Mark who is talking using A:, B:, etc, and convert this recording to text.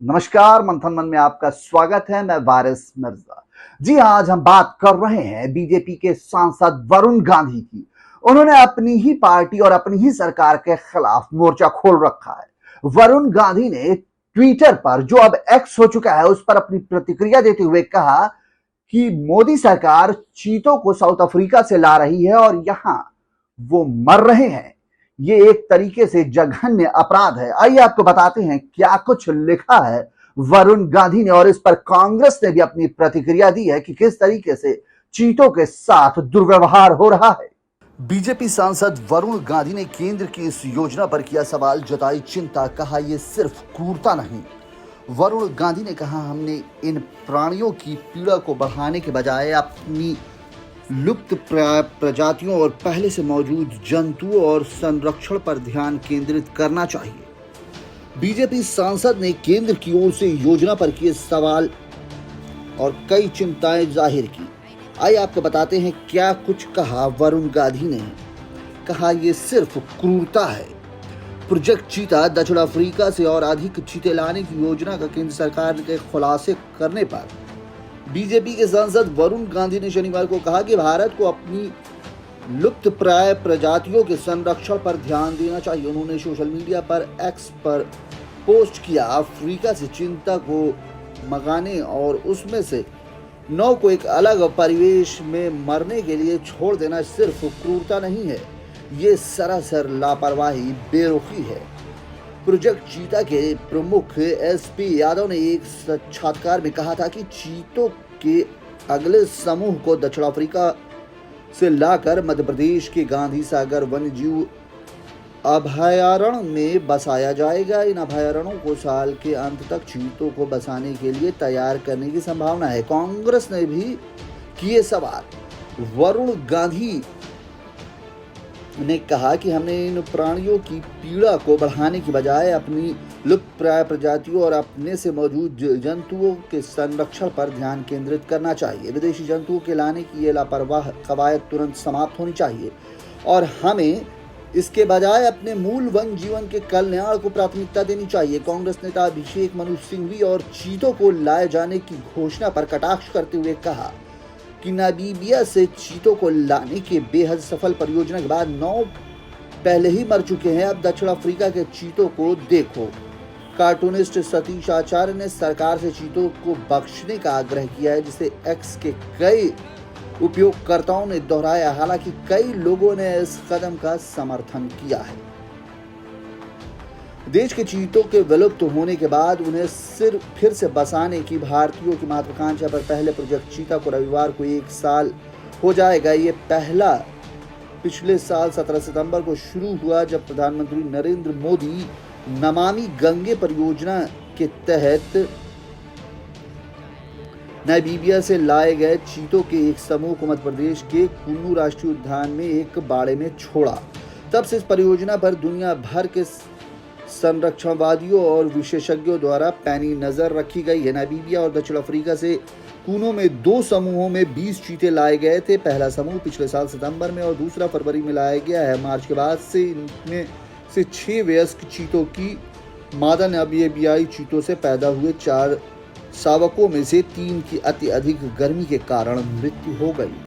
A: नमस्कार, मंथन मन में आपका स्वागत है। मैं वारिस मिर्जा। जी हाँ, आज हम बात कर रहे हैं बीजेपी के सांसद वरुण गांधी की। उन्होंने अपनी ही पार्टी और अपनी ही सरकार के खिलाफ मोर्चा खोल रखा है। वरुण गांधी ने ट्विटर पर, जो अब एक्स हो चुका है, उस पर अपनी प्रतिक्रिया देते हुए कहा कि मोदी सरकार चीतों को साउथ अफ्रीका से ला रही है और यहां वो मर रहे हैं। ये एक तरीके से जघन्य अपराध है। आइए आपको बताते हैं क्या कुछ लिखा है वरुण गांधी ने, और इस पर कांग्रेस ने भी अपनी प्रतिक्रिया दी है कि किस तरीके से चीतों के साथ दुर्व्यवहार हो रहा है। बीजेपी सांसद वरुण गांधी ने केंद्र की इस योजना पर किया सवाल, जताई चिंता, कहा यह सिर्फ क्रूरता नहीं। वरुण गांधी ने कहा, हमने इन प्राणियों की पीड़ा को बढ़ाने के बजाय अपनी लुप्त प्रजातियों और पहले से मौजूद जंतुओं और संरक्षण पर ध्यान केंद्रित करना चाहिए। बीजेपी सांसद ने केंद्र की ओर से योजना पर किए सवाल और कई चिंताएं जाहिर की। आइए आपको बताते हैं क्या कुछ कहा वरुण गांधी ने। कहा, यह सिर्फ क्रूरता है। प्रोजेक्ट चीता दक्षिण अफ्रीका से और अधिक चीते लाने की योजना का केंद्र सरकार के खुलासे करने पर बीजेपी के सांसद वरुण गांधी ने शनिवार को कहा कि भारत को अपनी लुप्त प्राय प्रजातियों के संरक्षण पर ध्यान देना चाहिए। उन्होंने सोशल मीडिया पर एक्स पर पोस्ट किया, अफ्रीका से चीता को मंगाने और उसमें से 9 को एक अलग परिवेश में मरने के लिए छोड़ देना सिर्फ क्रूरता नहीं है, ये सरासर लापरवाही, बेरुखी है। प्रोजेक्ट चीता के प्रमुख एसपी यादव ने एक साक्षात्कार में कहा था कि चीतों के अगले समूह को दक्षिण अफ्रीका से लाकर मध्य प्रदेश के गांधी सागर वन्यजीव अभयारण्य में बसाया जाएगा। इन अभयारण्यों को साल के अंत तक चीतों को बसाने के लिए तैयार करने की संभावना है। कांग्रेस ने भी किए सवाल। वरुण गांधी ने कहा कि हमने इन प्राणियों की पीड़ा को बढ़ाने की बजाय अपनी लुप्त प्राय प्रजातियों और अपने से मौजूद जंतुओं के संरक्षण पर ध्यान केंद्रित करना चाहिए। विदेशी जंतुओं के लाने की ये लापरवाह कवायद तुरंत समाप्त होनी चाहिए और हमें इसके बजाय अपने मूल वन जीवन के कल्याण को प्राथमिकता देनी चाहिए। कांग्रेस नेता अभिषेक मनु सिंघवी और चीतों को लाए जाने की घोषणा पर कटाक्ष करते हुए कहा कि नामीबिया से चीतों को लाने के बेहद सफल परियोजना के बाद 9 पहले ही मर चुके हैं। अब दक्षिण अफ्रीका के चीतों को देखो। कार्टूनिस्ट सतीश आचार्य ने सरकार से चीतों को बख्शने का आग्रह किया है, जिसे एक्स के कई उपयोगकर्ताओं ने दोहराया। हालांकि कई लोगों ने इस कदम का समर्थन किया है। देश के चीतों के विलुप्त होने के बाद उन्हें फिर से बसाने की भारतीयों की महत्वाकांक्षा पर पहले प्रोजेक्ट चीता को रविवार को 1 साल हो जाएगा। ये पहला पिछले साल 17 सितंबर को शुरू हुआ, जब प्रधानमंत्री नरेंद्र मोदी नमामि गंगे परियोजना के तहत नामीबिया से लाए गए चीतों के एक समूह को मध्य प्रदेश के कुल्लू राष्ट्रीय उद्यान में एक बाड़े में छोड़ा। तब से इस परियोजना पर दुनिया भर के संरक्षणवादियों और विशेषज्ञों द्वारा पैनी नजर रखी गई है। नामीबिया और दक्षिण अफ्रीका से कूनों में 2 समूहों में 20 चीते लाए गए थे। पहला समूह पिछले साल सितंबर में और दूसरा फरवरी में लाया गया है। मार्च के बाद से इनमें से 6 वयस्क चीतों की मादा नामीबियाई चीतों से पैदा हुए 4 शावकों में से 3 की अति अधिक गर्मी के कारण मृत्यु हो गई।